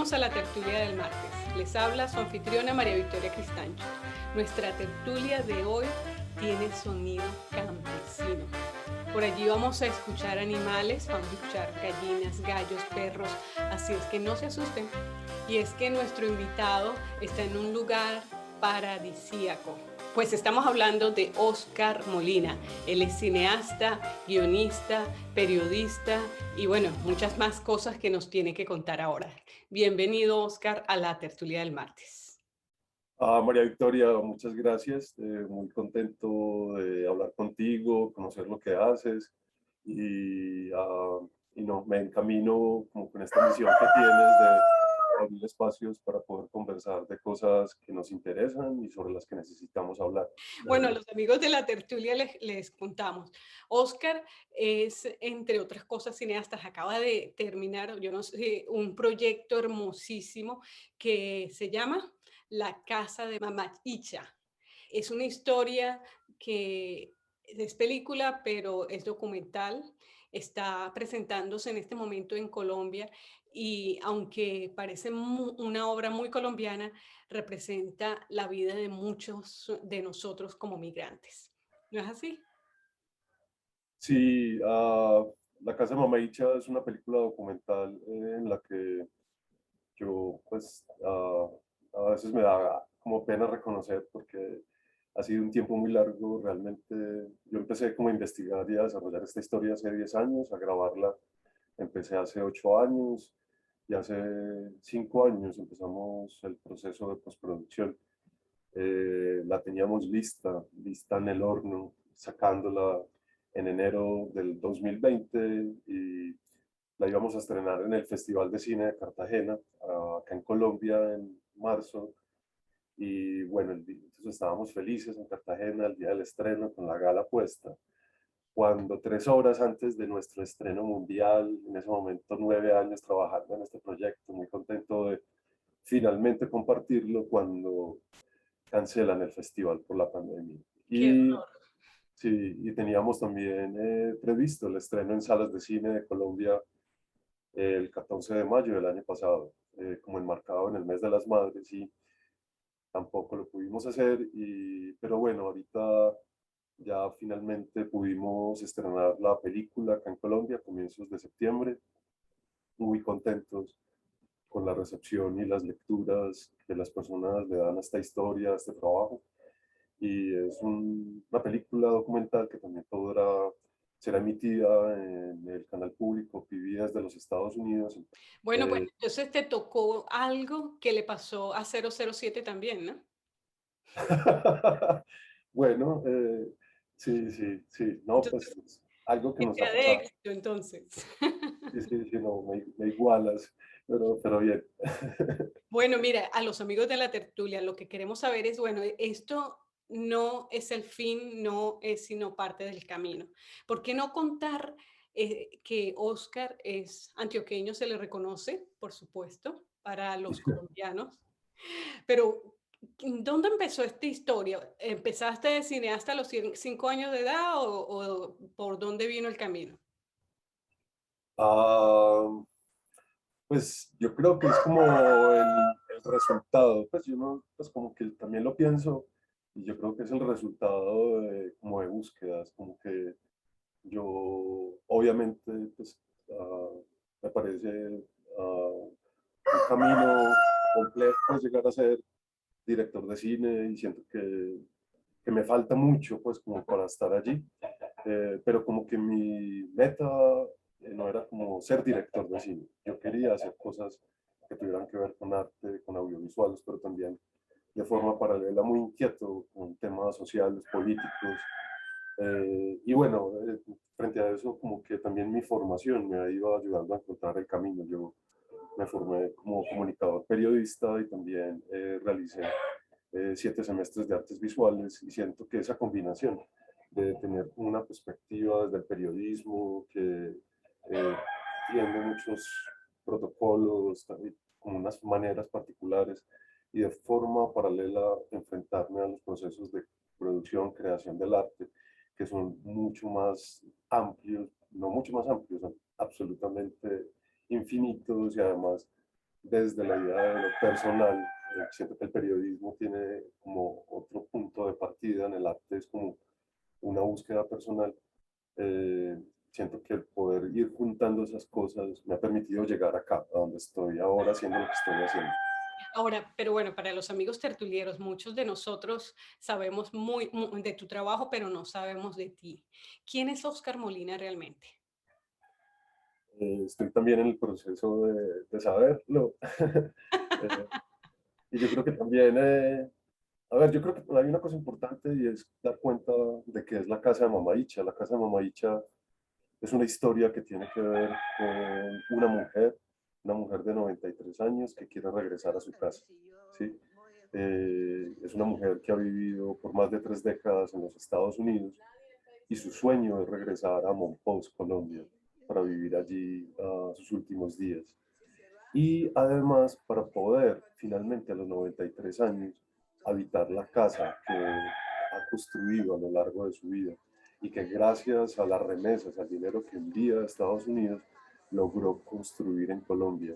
Bienvenidos a la tertulia del martes. Les habla su anfitriona María Victoria Cristancho. Nuestra tertulia de hoy tiene sonido campesino. Por allí vamos a escuchar animales, vamos a escuchar gallinas, gallos, perros, así es que no se asusten. Y es que nuestro invitado está en un lugar paradisíaco. Pues estamos hablando de Óscar Molina. Él es cineasta, guionista, periodista y bueno, muchas más cosas que nos tiene que contar ahora. Bienvenido, Óscar, a la tertulia del martes. María Victoria, muchas gracias. Muy contento de hablar contigo, conocer lo que haces y no, me encamino como con esta misión que tienes de abrir espacios para poder conversar de cosas que nos interesan y sobre las que necesitamos hablar. Bueno, a los amigos de la tertulia les contamos. Óscar es, entre otras cosas, cineastas. Acaba de terminar, yo no sé, un proyecto hermosísimo que se llama La Casa de Mamá Icha. Es una historia que es película, pero es documental. Está presentándose en este momento en Colombia y aunque parece una obra muy colombiana, representa la vida de muchos de nosotros como migrantes. ¿No es así? Sí, La Casa de Mamaicha es una película documental en la que yo pues a veces me da como pena reconocer porque ha sido un tiempo muy largo. Realmente yo empecé como a investigar y a desarrollar esta historia hace 10 años, a grabarla empecé hace 8 años y hace 5 años empezamos el proceso de postproducción. La teníamos lista en el horno, sacándola en enero del 2020 y la íbamos a estrenar en el Festival de Cine de Cartagena, acá en Colombia, en marzo. Y bueno, entonces estábamos felices en Cartagena el día del estreno con la gala puesta. Cuando 3 horas antes de nuestro estreno mundial, en ese momento 9 años trabajando en este proyecto, muy contento de finalmente compartirlo, cuando cancelan el festival por la pandemia. Qué Y dolor. sí, y teníamos también previsto el estreno en salas de cine de Colombia el 14 de mayo del año pasado, como enmarcado en el mes de las madres, y tampoco lo pudimos hacer, pero bueno, ahorita ya finalmente pudimos estrenar la película acá en Colombia a comienzos de septiembre, muy contentos con la recepción y las lecturas que las personas le dan a esta historia, a este trabajo. Y es una película documental que también podrá ser emitida en el canal público PBS de los Estados Unidos. Bueno, pues Eh, entonces te tocó algo que le pasó a 007 también, ¿no? bueno, sí, sí, sí, no, pues Entonces, es algo que nos ha historia de pasado. éxito, entonces. Sí, sí, sí, no, me igualas, pero bien. Bueno, mira, a los amigos de la tertulia, lo que queremos saber es, bueno, esto no es el fin, no es sino parte del camino. ¿Por qué no contar que Oscar es antioqueño, se le reconoce, por supuesto, para los colombianos? Pero, ¿dónde empezó esta historia? ¿Empezaste de cineasta a los 5 años de edad o por dónde vino el camino? Ah, pues yo creo que es como el resultado, pues yo no, pues como que también lo pienso, y yo creo que es el resultado de, como de búsquedas, como que yo obviamente pues me parece un camino complejo pues, llegar a ser director de cine, y siento que me falta mucho pues como para estar allí. Pero como que mi meta no era como ser director de cine. Yo quería hacer cosas que tuvieran que ver con arte, con audiovisuales, pero también de forma paralela muy inquieto con temas sociales, políticos. Y bueno, frente a eso, como que también mi formación me ha ido ayudando a encontrar el camino. Yo me formé como comunicador periodista y también realicé 7 semestres de artes visuales, y siento que esa combinación de tener una perspectiva desde el periodismo que tiene muchos protocolos, como unas maneras particulares, y de forma paralela enfrentarme a los procesos de producción, creación del arte, que son mucho más amplios, no mucho más amplios, son absolutamente infinitos, y además desde la idea de lo personal. Siento que el periodismo tiene como otro punto de partida en el arte, es como una búsqueda personal. Eh, Siento que el poder ir juntando esas cosas me ha permitido llegar acá, a donde estoy ahora haciendo lo que estoy haciendo. Ahora, pero bueno, para los amigos tertulieros, muchos de nosotros sabemos de tu trabajo, pero no sabemos de ti. ¿Quién es Oscar Molina realmente? Estoy también en el proceso de saberlo. Eh, y yo creo que también, a ver, yo creo que hay una cosa importante y es dar cuenta de que es la casa de Mama Icha. La casa de Mama Icha es una historia que tiene que ver con una mujer de 93 años que quiere regresar a su casa. ¿Sí? Es una mujer que ha vivido por más de 3 décadas en los Estados Unidos y su sueño es regresar a Monpós, Colombia, para vivir allí sus últimos días. Y además para poder finalmente a los 93 años habitar la casa que ha construido a lo largo de su vida y que gracias a las remesas, al dinero que envía a Estados Unidos, logró construir en Colombia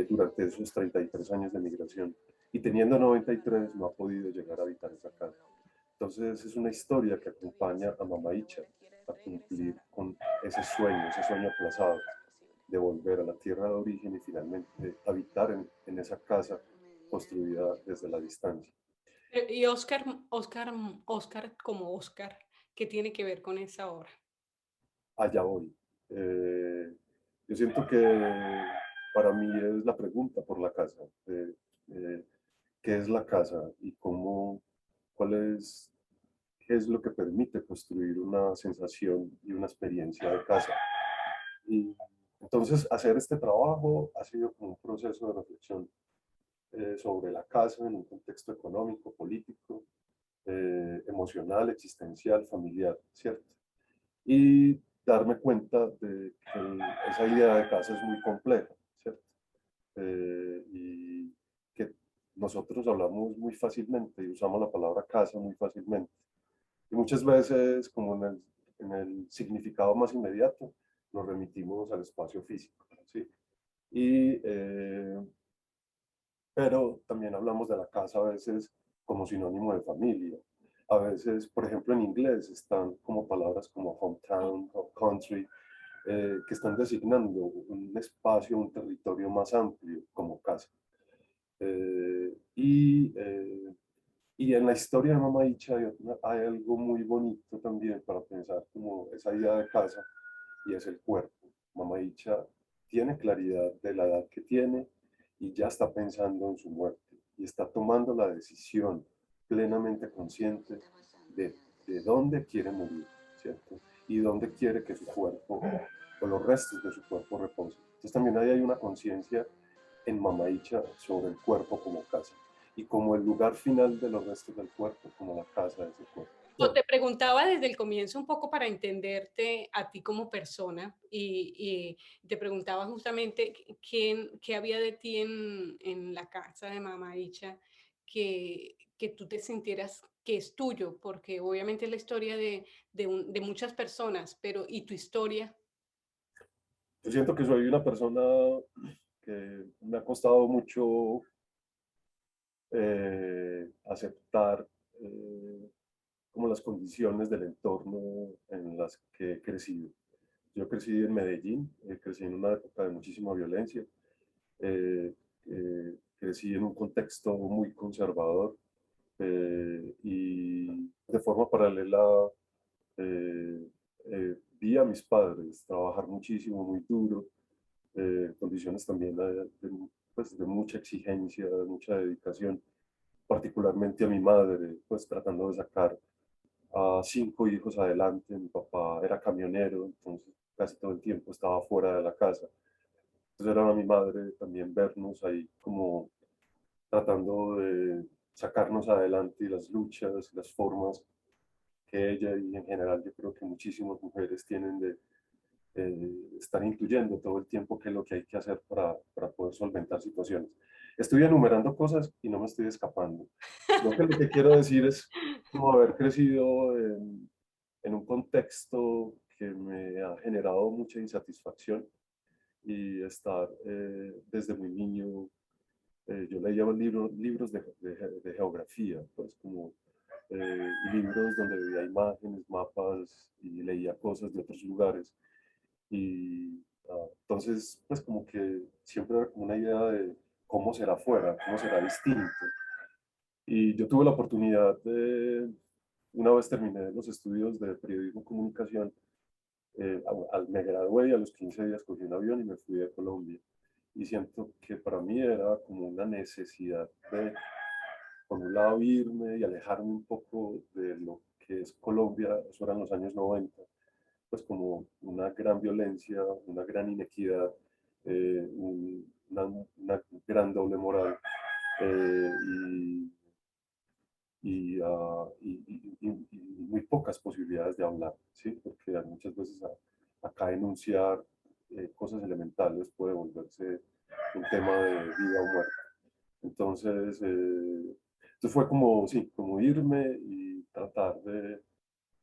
durante esos 33 años de migración. Y teniendo 93 no ha podido llegar a habitar esa casa. Entonces es una historia que acompaña a Mama Icha a cumplir con ese sueño aplazado de volver a la tierra de origen y finalmente habitar en esa casa construida desde la distancia. Y Oscar como Oscar, ¿qué tiene que ver con esa obra? Allá voy. Eh, yo siento que para mí es la pregunta por la casa. Eh, ¿Qué es la casa y cómo, cuál es, qué es lo que permite construir una sensación y una experiencia de casa? Y entonces hacer este trabajo ha sido como un proceso de reflexión sobre la casa en un contexto económico, político, emocional, existencial, familiar, ¿cierto? Y darme cuenta de que esa idea de casa es muy compleja, ¿cierto? Y que nosotros hablamos muy fácilmente y usamos la palabra casa muy fácilmente. Y muchas veces, como en el significado más inmediato, nos remitimos al espacio físico, ¿sí? Y pero también hablamos de la casa a veces como sinónimo de familia. A veces, por ejemplo, en inglés están como palabras como hometown o country, que están designando un espacio, un territorio más amplio como casa. Eh, y, eh, y en la historia de Mama Icha hay algo muy bonito también para pensar como esa idea de casa y es el cuerpo. Mama Icha tiene claridad de la edad que tiene y ya está pensando en su muerte y está tomando la decisión plenamente consciente de, de dónde quiere morir, ¿cierto? Y dónde quiere que su cuerpo o los restos de su cuerpo reposen. Entonces también ahí hay una conciencia en Mama Icha sobre el cuerpo como casa y como el lugar final de los restos del cuerpo, como la casa de ese cuerpo. O te preguntaba desde el comienzo un poco para entenderte a ti como persona y te preguntaba justamente qué había de ti en la casa de Mamá Icha que tú te sintieras que es tuyo, porque obviamente es la historia de muchas personas, pero ¿y tu historia? Yo siento que soy una persona que me ha costado mucho aceptar como las condiciones del entorno en las que he crecido. Yo crecí en Medellín, crecí en una época de muchísima violencia, eh, crecí en un contexto muy conservador y de forma paralela eh, vi a mis padres trabajar muchísimo, muy duro, condiciones también pues, de mucha exigencia, de mucha dedicación, particularmente a mi madre, pues tratando de sacar a 5 hijos adelante. Mi papá era camionero, entonces casi todo el tiempo estaba fuera de la casa. Entonces era mi madre también vernos ahí como tratando de sacarnos adelante y las luchas, las formas que ella y en general yo creo que muchísimas mujeres tienen de estar incluyendo todo el tiempo qué es lo que hay que hacer para poder solventar situaciones. Estoy enumerando cosas y no me estoy escapando. Lo que quiero decir es como haber crecido en un contexto que me ha generado mucha insatisfacción y estar desde muy niño. Yo leía libros de geografía, pues como libros donde veía imágenes, mapas y leía cosas de otros lugares. Y entonces, pues como que siempre era como una idea de cómo será afuera, cómo será distinto. Y yo tuve la oportunidad de, una vez terminé los estudios de periodismo y comunicación, me gradué y a los 15 días cogí un avión y me fui de Colombia. Y siento que para mí era como una necesidad de, por un lado, irme y alejarme un poco de lo que es Colombia, eso eran los años 90, pues como una gran violencia, una gran inequidad, una gran doble moral eh, y, y muy pocas posibilidades de hablar, ¿sí? Porque muchas veces acá enunciar cosas elementales puede volverse un tema de vida o muerte. Entonces, entonces fue como, sí, como irme y tratar de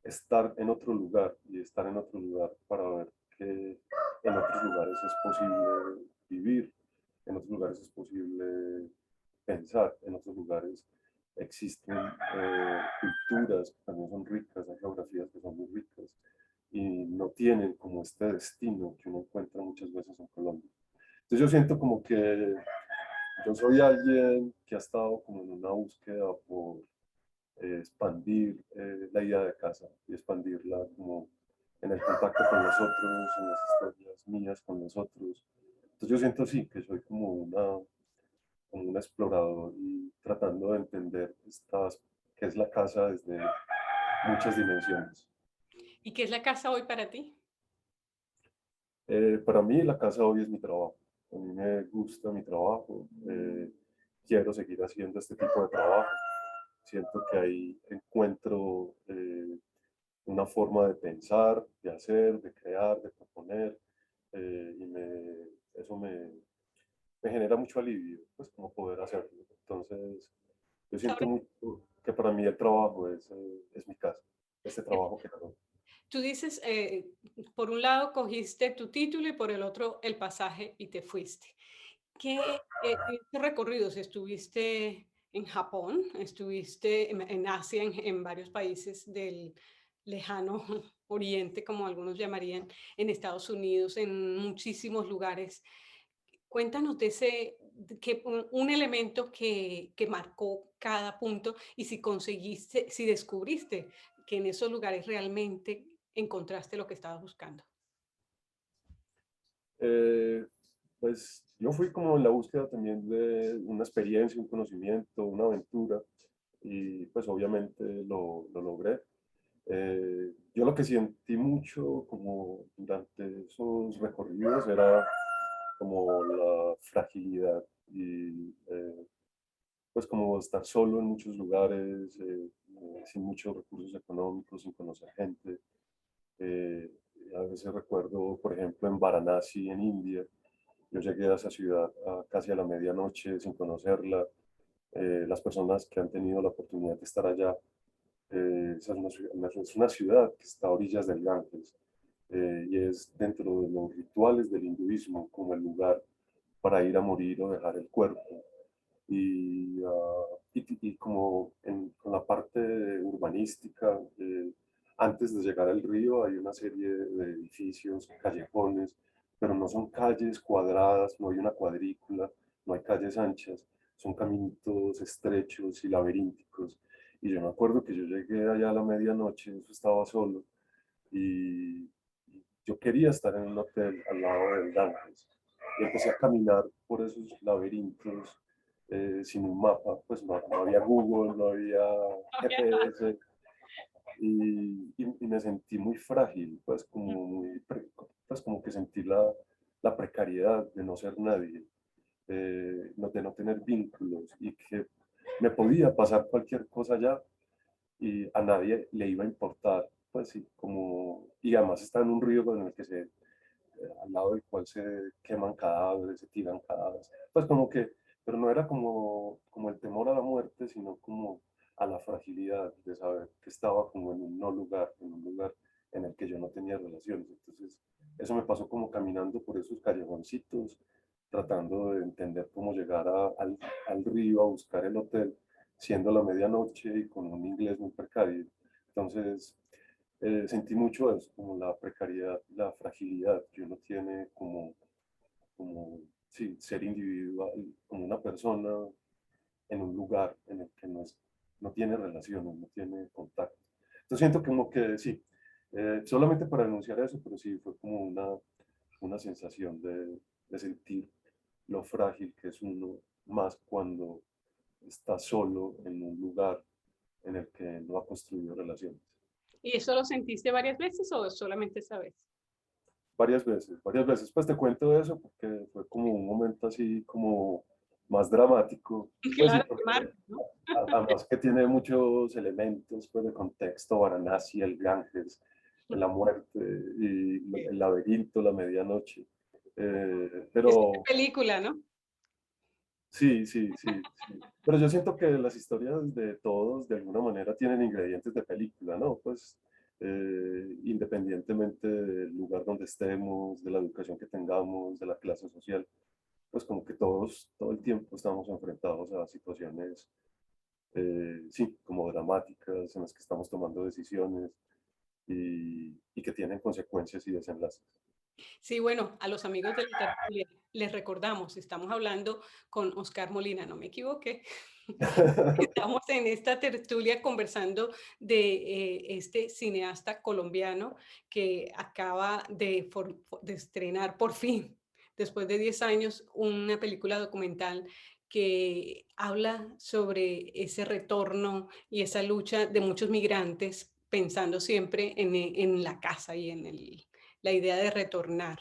estar en otro lugar y estar en otro lugar para ver que en otros lugares es posible vivir, en otros lugares es posible pensar, en otros lugares existen culturas que también son ricas, hay geografías que son muy ricas y no tienen como este destino que uno encuentra muchas veces en Colombia. Entonces yo siento como que yo soy alguien que ha estado como en una búsqueda por expandir la idea de casa y expandirla como en el contacto con los otros, en las historias mías con los otros. Entonces yo siento sí que soy como un explorador y tratando de entender qué es la casa desde muchas dimensiones. ¿Y qué es la casa hoy para ti? Para mí la casa hoy es mi trabajo. A mí me gusta mi trabajo. Quiero seguir haciendo este tipo de trabajo. Siento que ahí encuentro una forma de pensar, de hacer, de crear, de proponer, eso me genera mucho alivio, pues como poder hacerlo. Entonces, yo siento Sobre- mucho que para mí el trabajo es mi casa, este trabajo que hago. Tú dices, por un lado cogiste tu título y por el otro el pasaje y te fuiste. ¿Qué recorridos? ¿Estuviste en Japón? ¿Estuviste en Asia, en varios países del lejano oriente, como algunos llamarían, en Estados Unidos, en muchísimos lugares? Cuéntanos de un elemento que marcó cada punto y si conseguiste, si descubriste que en esos lugares realmente encontraste lo que estabas buscando. Eh, pues yo fui como en la búsqueda también de una experiencia, un conocimiento, una aventura, y pues obviamente lo logré. Yo lo que sentí mucho como durante esos recorridos era como la fragilidad y pues como estar solo en muchos lugares, sin muchos recursos económicos, sin conocer gente. Eh, a veces recuerdo, por ejemplo, en Varanasi, en India, yo llegué a esa ciudad casi a la medianoche sin conocerla. Las personas que han tenido la oportunidad de estar allá, esa es una ciudad que está a orillas del Ganges y es dentro de los rituales del hinduismo como el lugar para ir a morir o dejar el cuerpo. Y como con la parte urbanística, antes de llegar al río hay una serie de edificios, callejones, pero no son calles cuadradas, no hay una cuadrícula, no hay calles anchas, son caminitos estrechos y laberínticos. Y yo me acuerdo que yo llegué allá a la medianoche, eso estaba solo, y yo quería estar en un hotel al lado del Ganges. Y empecé a caminar por esos laberintos sin un mapa, pues no había Google, no había GPS, y me sentí muy frágil, pues como, pues como que sentí la precariedad de no ser nadie, de no tener vínculos y que me podía pasar cualquier cosa allá y a nadie le iba a importar, pues sí, como, y además está en un río con el que al lado del cual se queman cadáveres, se tiran cadáveres, pues como que, pero no era como el temor a la muerte, sino como a la fragilidad de saber que estaba como en un no lugar, en un lugar en el que yo no tenía relaciones. Entonces, eso me pasó como caminando por esos callejoncitos, tratando de entender cómo llegar al río a buscar el hotel, siendo la medianoche y con un inglés muy precario. Entonces, sentí mucho eso, como la precariedad, la fragilidad que uno tiene como sí, ser individual, como una persona en un lugar en el que no tiene relaciones, no tiene contacto. Entonces siento como que sí, solamente para denunciar eso, pero sí fue como una sensación de sentir lo frágil que es uno, más cuando está solo en un lugar en el que no ha construido relaciones. ¿Y eso lo sentiste varias veces o solamente esa vez? Varias veces, pues te cuento eso porque fue como un momento así como más dramático, pues sí, Claro, que porque marca, ¿no? además que tiene muchos elementos pues, de contexto, Varanasi, el Ganges, la muerte y el laberinto, la medianoche. Es Pero película, ¿no? sí, sí, sí, sí. Pero yo siento que las historias de todos de alguna manera tienen ingredientes de película, ¿no? Pues independientemente del lugar donde estemos, de la educación que tengamos, de la clase social, pues como que todos, todo el tiempo estamos enfrentados a situaciones, sí, como dramáticas, en las que estamos tomando decisiones y que tienen consecuencias y desenlaces. Sí, bueno, a los amigos de la tertulia les recordamos, estamos hablando con Oscar Molina, no me equivoqué. Estamos en esta tertulia conversando de este cineasta colombiano que acaba de estrenar por fin, después de 10 años, una película documental que habla sobre ese retorno y esa lucha de muchos migrantes, pensando siempre en la casa y en la idea de retornar.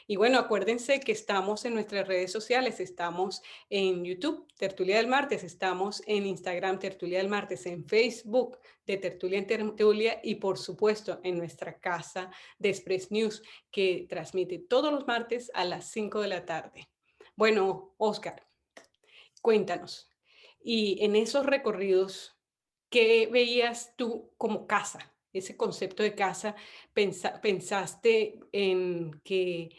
Y bueno, acuérdense que estamos en nuestras redes sociales, estamos en YouTube, Tertulia del Martes, estamos en Instagram, Tertulia del Martes, en Facebook, de Tertulia en Tertulia y por supuesto en nuestra casa de Express News, que transmite todos los martes a las 5 de la tarde. Bueno, Oscar, cuéntanos. Y en esos recorridos, ¿qué veías tú como casa? Ese concepto de casa, ¿pensaste en que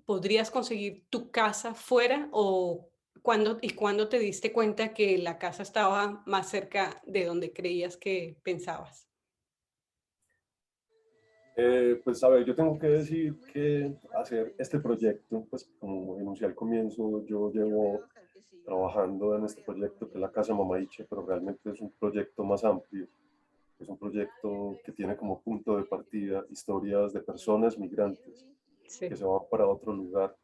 podrías conseguir tu casa fuera o cuándo te diste cuenta que la casa estaba más cerca de donde creías que pensabas? Pues a ver, yo tengo que decir que hacer este proyecto, pues como enuncié al comienzo, yo llevo trabajando en este proyecto que es la Casa Mamaiche, pero realmente es un proyecto más amplio. Es un proyecto que tiene como punto de partida historias de personas migrantes que Sí. se van para otro lugar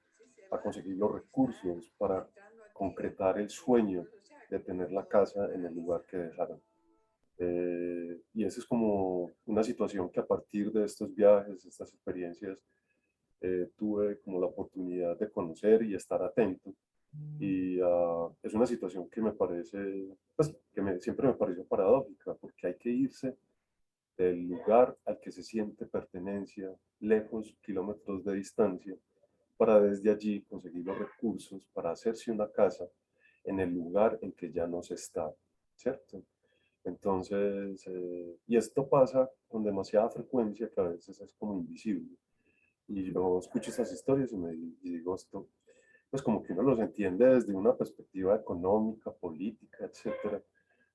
a conseguir los recursos para concretar el sueño de tener la casa en el lugar que dejaron. Y esa es como una situación que a partir de estos viajes, estas experiencias, tuve como la oportunidad de conocer y estar atento. Y es una situación que me parece, pues, siempre me pareció paradójica, porque hay que irse del lugar al que se siente pertenencia, lejos, kilómetros de distancia, para desde allí conseguir los recursos para hacerse una casa en el lugar en que ya no se está, ¿cierto? Entonces, y esto pasa con demasiada frecuencia que a veces es como invisible. Y yo escucho esas historias y digo esto, pues como que uno los entiende desde una perspectiva económica, política, etcétera,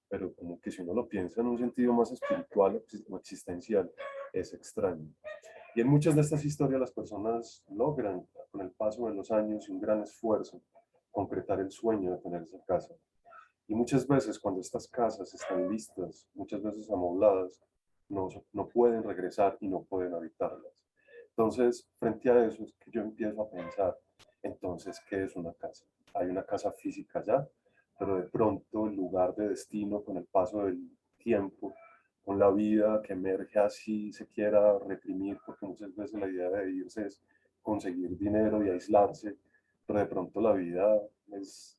pero como que si uno lo piensa en un sentido más espiritual o existencial, es extraño. Y en muchas de estas historias las personas logran, con el paso de los años y un gran esfuerzo, concretar el sueño de tener esa casa. Y muchas veces cuando estas casas están listas, muchas veces amobladas, no pueden regresar y no pueden habitarlas. Entonces, frente a eso es que yo empiezo a pensar, entonces, ¿qué es una casa? Hay una casa física ya, pero de pronto el lugar de destino con el paso del tiempo, con la vida que emerge así se quiera reprimir, porque muchas veces la idea de irse es conseguir dinero y aislarse, pero de pronto la vida es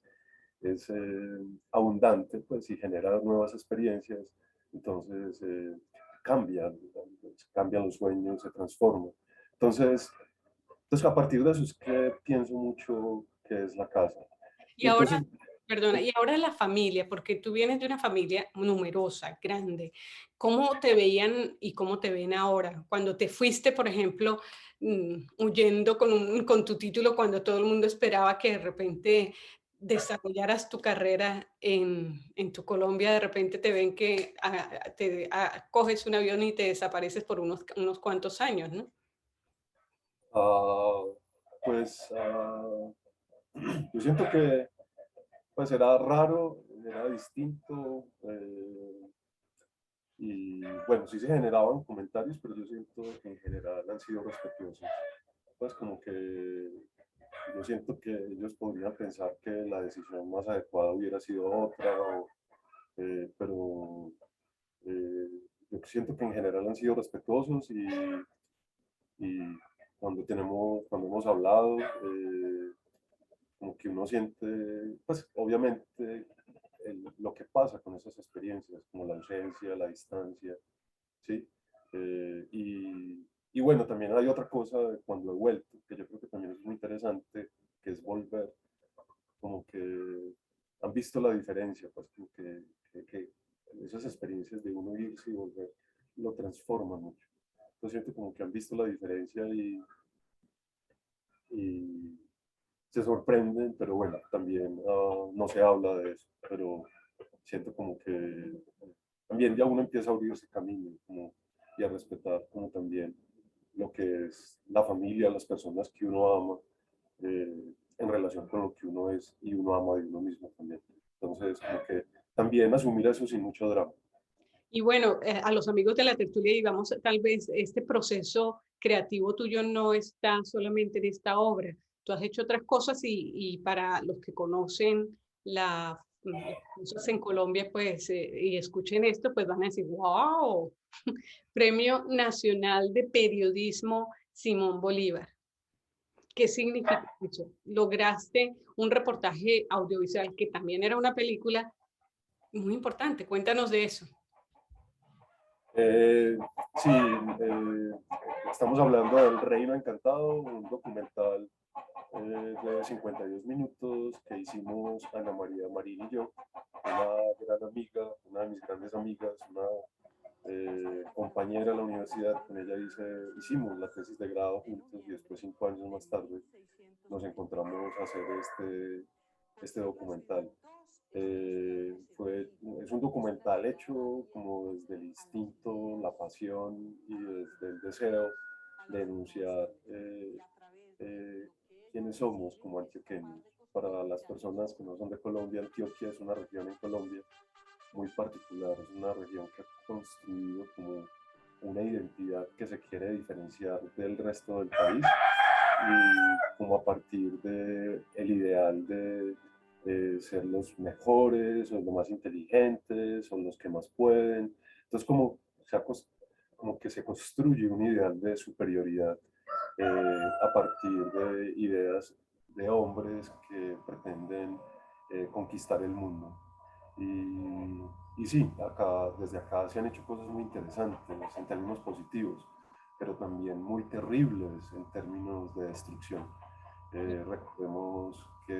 abundante, pues, y genera nuevas experiencias, entonces cambian los sueños, se transforman. Entonces, a partir de eso es que pienso mucho que es la casa. Y Y ahora, entonces, Perdona, y ahora la familia, porque tú vienes de una familia numerosa, grande. ¿Cómo te veían y cómo te ven ahora? Cuando te fuiste, por ejemplo, huyendo con tu título, cuando todo el mundo esperaba que de repente desarrollaras tu carrera en tu Colombia, de repente te ven que coges un avión y te desapareces por unos cuantos años, ¿no? Ah, pues yo siento que pues era raro, era distinto, y bueno, sí se generaban comentarios, pero yo siento que en general han sido respetuosos. Pues como que yo siento que ellos podrían pensar que la decisión más adecuada hubiera sido otra, pero eh, yo siento que en general han sido respetuosos y cuando hemos hablado, como que uno siente, pues obviamente lo que pasa con esas experiencias, como la ausencia, la distancia, ¿sí? Y bueno, también hay otra cosa cuando he vuelto, que yo creo que también es muy interesante, que es volver, como que han visto la diferencia, pues como que esas experiencias de uno irse y volver lo transforman mucho. Yo siento como que han visto la diferencia y se sorprenden, pero bueno, también no se habla de eso, pero siento como que también ya uno empieza a abrir ese camino como, y a respetar como también lo que es la familia, las personas que uno ama, en relación con lo que uno es y uno ama de uno mismo también. Entonces, como que también asumir eso sin mucho drama. Y bueno, a los amigos de la tertulia, digamos, tal vez este proceso creativo tuyo no está solamente en esta obra. Tú has hecho otras cosas y para los que conocen las cosas en Colombia, pues, y escuchen esto, pues van a decir, wow, Premio Nacional de Periodismo Simón Bolívar. ¿Qué significa eso? Lograste un reportaje audiovisual que también era una película muy importante. Cuéntanos de eso. Eh, sí, estamos hablando del Reino Encantado, un documental de 52 minutos que hicimos Ana María Marín y yo, una gran amiga, una de mis grandes amigas, una compañera de la universidad. Con ella hicimos la tesis de grado juntos y después 5 años más tarde nos encontramos a hacer este documental. Es un documental hecho como desde el instinto, la pasión y desde el deseo de denunciar eh, quiénes somos como antioqueños. Para las personas que no son de Colombia, Antioquia es una región en Colombia muy particular, es una región que ha construido como una identidad que se quiere diferenciar del resto del país y como a partir de el ideal de ser los mejores o los más inteligentes o los que más pueden. Entonces como que se construye un ideal de superioridad a partir de ideas de hombres que pretenden conquistar el mundo. Y sí, desde acá se han hecho cosas muy interesantes en términos positivos, pero también muy terribles en términos de destrucción. Recordemos que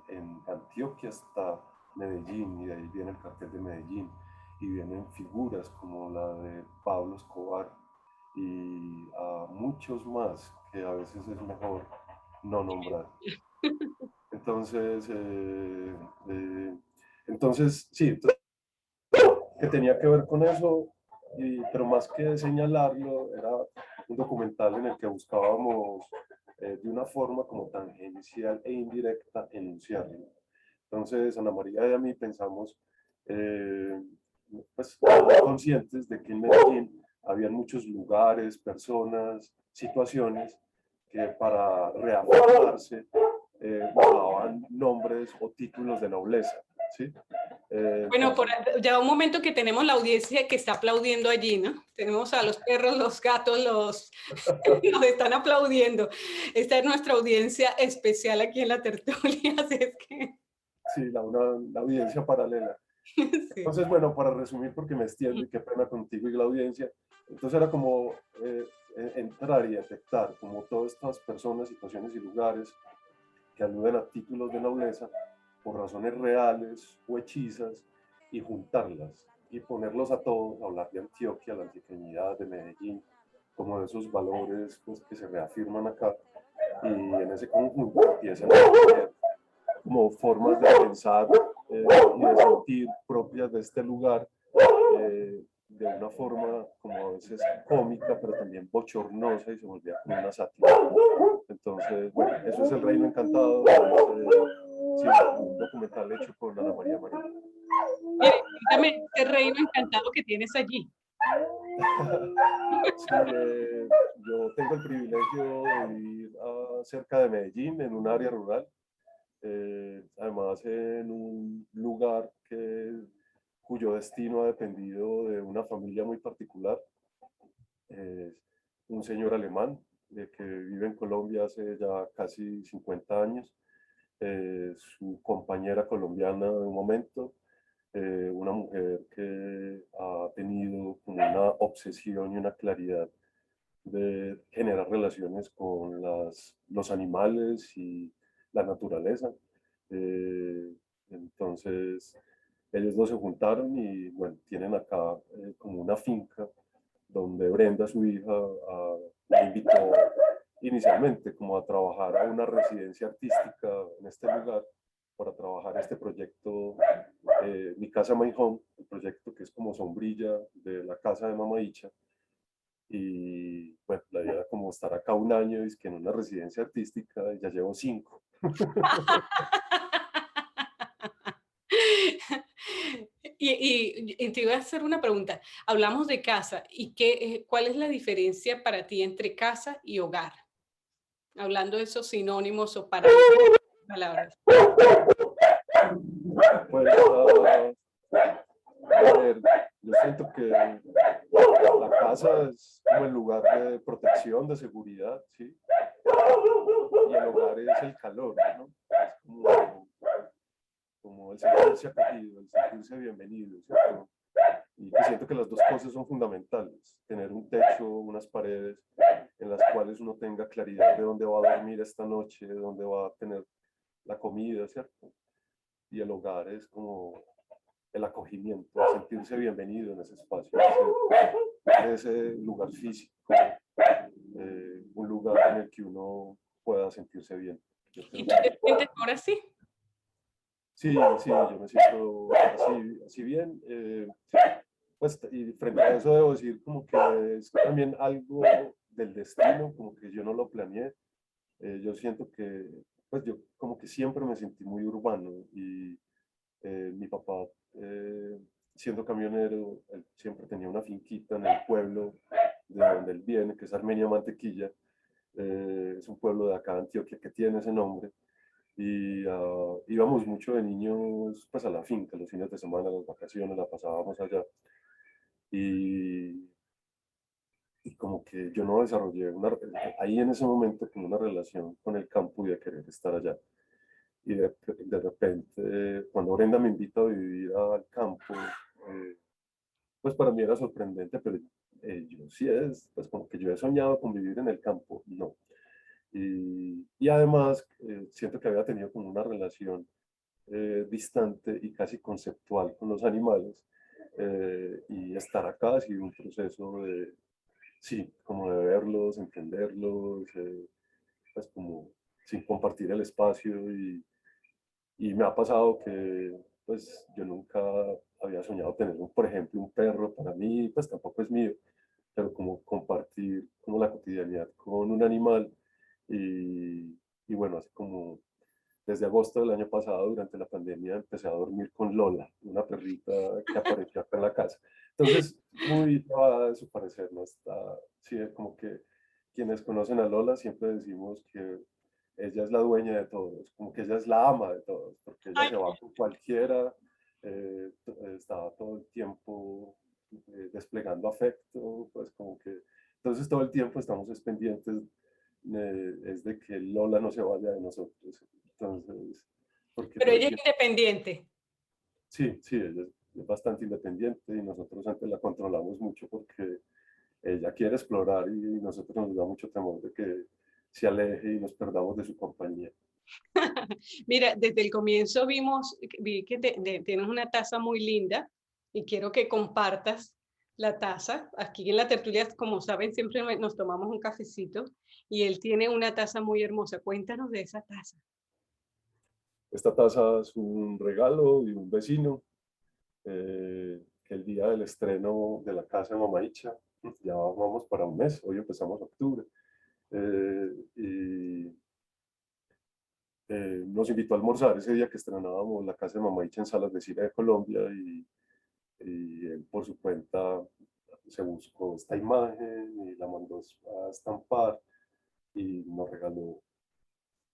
en Antioquia está Medellín y de ahí viene el cartel de Medellín y vienen figuras como la de Pablo Escobar y a muchos más que a veces es mejor no nombrar. Entonces, sí, que tenía que ver con eso, pero más que señalarlo, era un documental en el que buscábamos de una forma como tangencial e indirecta enunciarlo. Entonces, Ana María y a mí pensamos, eh, pues, conscientes de que en Medellín había muchos lugares, personas, situaciones que para reafirmarse usaban nombres o títulos de nobleza, ¿sí? Bueno, Entonces, ya un momento que tenemos la audiencia que está aplaudiendo allí, ¿no? Tenemos a los perros, los gatos, nos están aplaudiendo. Esta es nuestra audiencia especial aquí en la tertulia, así es que sí, la audiencia paralela. sí. Entonces, bueno, para resumir, porque me extiendo y qué pena contigo y la audiencia, entonces era como entrar y detectar como todas estas personas, situaciones y lugares que aluden a títulos de nobleza por razones reales o hechizas y juntarlas y ponerlos a todos, a hablar de Antioquia, la antioqueñidad, de Medellín, como de esos valores pues, que se reafirman acá, y en ese conjunto empiezan a tener como formas de pensar y de sentir propias de este lugar, de una forma como a veces cómica, pero también bochornosa, y se volvía como una sátira. Entonces, bueno, eso es El Reino Encantado, sí, un documental hecho por Ana María Marín. Cuéntame este reino encantado que tienes allí. Sí, yo tengo el privilegio de vivir cerca de Medellín, en un área rural, además en un lugar cuyo destino ha dependido de una familia muy particular. Es un señor alemán que vive en Colombia hace ya casi 50 años, su compañera colombiana de un momento, una mujer que ha tenido como una obsesión y una claridad de generar relaciones con los animales y la naturaleza. Eh, entonces, ellos dos se juntaron y bueno, tienen acá como una finca donde Brenda, su hija, me invitó inicialmente como a trabajar a una residencia artística en este lugar para trabajar este proyecto, Mi Casa My Home, el proyecto que es como sombrilla de la casa de Mama Icha. Y bueno, la idea era como estar acá un año, y que en una residencia artística, y ya llevo 5. Y te iba a hacer una pregunta. Hablamos de casa y ¿cuál es la diferencia para ti entre casa y hogar? Hablando de esos sinónimos o palabras. Pues, a ver, yo siento que la casa es como el lugar de protección, de seguridad, ¿sí? Y el hogar es el calor, ¿no? Es como el sentirse acogido, el sentirse bienvenido, ¿cierto? Y que siento que las dos cosas son fundamentales. Tener un techo, unas paredes en las cuales uno tenga claridad de dónde va a dormir esta noche, de dónde va a tener la comida, ¿cierto? Y el hogar es como el acogimiento, el sentirse bienvenido en ese espacio, ese lugar físico, un lugar en el que uno pueda sentirse bien. ¿Y tú te sientes ahora sí? Sí, sí, yo me siento así bien. Pues, y frente a eso debo decir como que es también algo del destino, como que yo no lo planeé. Yo siento que, pues yo como que siempre me sentí muy urbano, y mi papá, siendo camionero, él siempre tenía una finquita en el pueblo de donde él viene, que es Armenia Mantequilla. Es un pueblo de acá de Antioquia que tiene ese nombre. Y íbamos mucho de niños pues a la finca, los fines de semana, las vacaciones, la pasábamos allá. Y, y como que yo no desarrollé ahí en ese momento como una relación con el campo y de querer estar allá. Y de repente, cuando Brenda me invita a vivir al campo, eh, pues para mí era sorprendente, pero yo sí pues como que yo he soñado con vivir en el campo, no. Y además, siento que había tenido como una relación distante y casi conceptual con los animales, y estar acá ha sido un proceso de, sí, como de verlos, entenderlos, pues como sin compartir el espacio, y me ha pasado que pues yo nunca había soñado tener, por ejemplo, un perro. Para mí pues tampoco es mío, pero como compartir como la cotidianidad con un animal. Y bueno, así como desde agosto del año pasado, durante la pandemia, empecé a dormir con Lola, una perrita que apareció acá en la casa. Entonces, muy trabada de su parecer, ¿no? Está, sí, como que quienes conocen a Lola siempre decimos que ella es la dueña de todos, como que ella es la ama de todos, porque ella Ay, se va con cualquiera, está todo el tiempo desplegando afecto, pues como que, entonces todo el tiempo estamos pendientes, es de que Lola no se vaya de nosotros. Entonces, porque pero todo el ella es tiempo, independiente. sí, sí, ella es bastante independiente, y nosotros antes la controlamos mucho porque ella quiere explorar, y nosotros nos da mucho temor de que se aleje y nos perdamos de su compañía. Mira, desde el comienzo vi que tienes una taza muy linda y quiero que compartas la taza. Aquí en la tertulia, como saben, siempre nos tomamos un cafecito y él tiene una taza muy hermosa. Cuéntanos de esa taza. Esta taza es un regalo de un vecino que el día del estreno de la casa de Mamaicha, ya vamos para un mes, hoy empezamos octubre, y nos invitó a almorzar ese día que estrenábamos la casa de Mamaicha en Salas de Cine de Colombia y él por su cuenta se buscó esta imagen y la mandó a estampar y nos regaló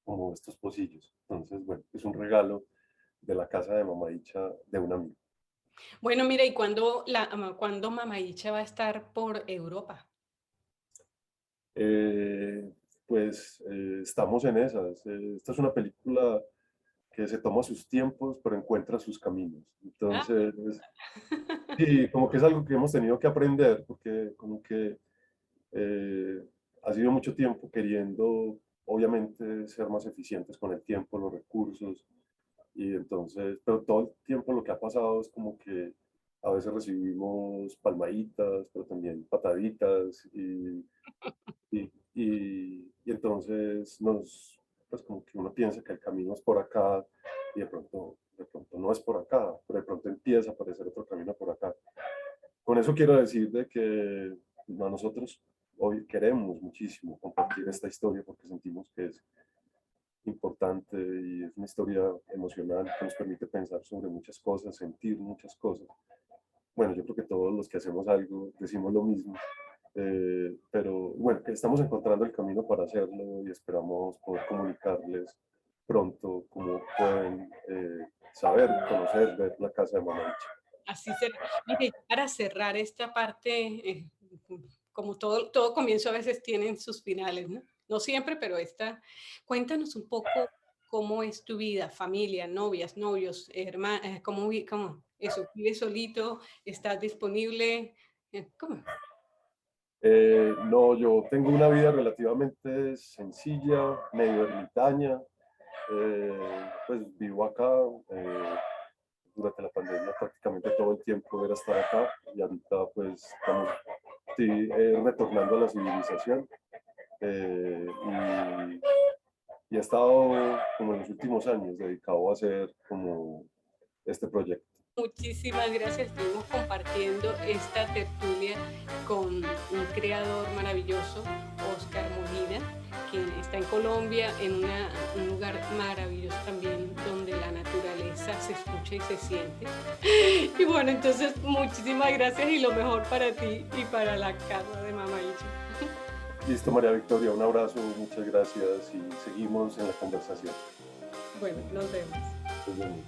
como estos pocillos. Entonces, bueno, es un regalo de la casa de Mamaicha de un amigo. Bueno, mira, ¿y cuándo Mamayicha va a estar por Europa? Eh, pues estamos en esas. Esta es una película que se toma sus tiempos, pero encuentra sus caminos. Ah, Entonces, sí, como que es algo que hemos tenido que aprender, porque como que eh, ha sido mucho tiempo queriendo, obviamente, ser más eficientes con el tiempo, los recursos, y entonces, pero todo el tiempo lo que ha pasado es como que a veces recibimos palmaditas, pero también pataditas, y entonces pues como que uno piensa que el camino es por acá y de pronto no es por acá, pero de pronto empieza a aparecer otro camino por acá. Con eso quiero decir de que a nosotros hoy queremos muchísimo compartir esta historia porque sentimos que es importante y es una historia emocional que nos permite pensar sobre muchas cosas, sentir muchas cosas. Bueno, yo creo que todos los que hacemos algo decimos lo mismo, pero bueno, que estamos encontrando el camino para hacerlo y esperamos poder comunicarles pronto cómo pueden saber, conocer, ver la casa de Mamaich. así será. Mire, para cerrar esta parte, como todo comienzo a veces tienen sus finales, ¿no? No siempre, pero cuéntanos un poco cómo es tu vida, familia, novias, novios, hermanos, cómo eso, vives solito, estás disponible, ¿cómo? No, yo tengo una vida relativamente sencilla, medio ermitaña, pues vivo acá, durante la pandemia prácticamente todo el tiempo era estar acá y ahorita pues estamos sí, retornando a la civilización y he estado como en los últimos años dedicado a hacer como este proyecto. Muchísimas gracias. Estuvimos compartiendo esta tertulia con un creador maravilloso, Oscar Molina, quien está en Colombia, en un lugar maravilloso también, donde la naturaleza se escucha y se siente. Y bueno, entonces muchísimas gracias y lo mejor para ti y para la casa de Mamá Icha. Listo, María Victoria, un abrazo, muchas gracias y seguimos en la conversación. Bueno, nos vemos. Nos vemos.